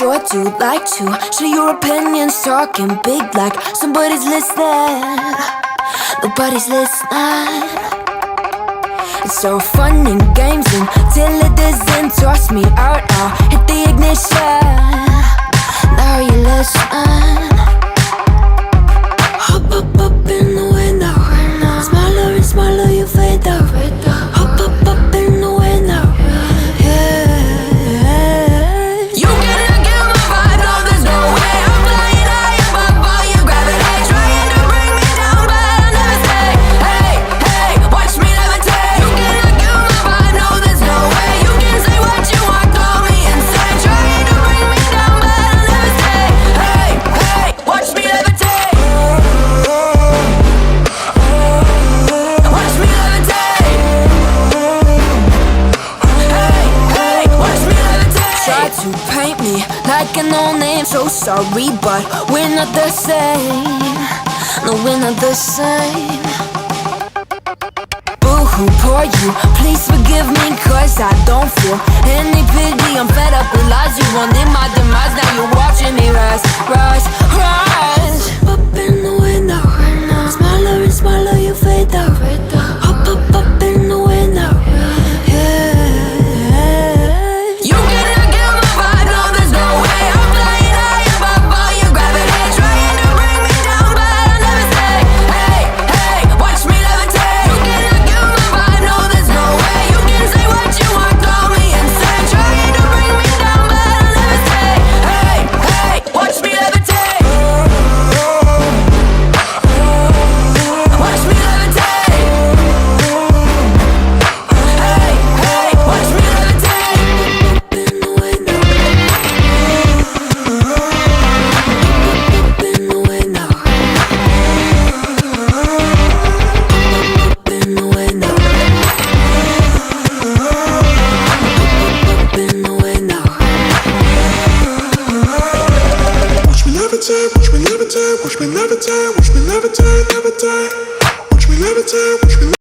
sure do like to share your opinions, talking big like somebody's listening. Nobody's listening. It's so fun and games until it doesn't. Toss me out, I'll hit the ignition. Now you listen. Hop up in the window. Smaller and smaller you fade out. Hop up in the window. To paint me like a no-name, so sorry, but we're not the same. No, we're not the same. Boo-hoo, poor you, please forgive me, cause I don't feel any pity. I'm fed up with lies, you wanted my demise. Now you're watching me rise, rise, rise. Up in the window, smaller and smaller you fade out. Hop up in the window. Watch me levitate, watch me levitate, watch me levitate, levitate. Watch me levitate.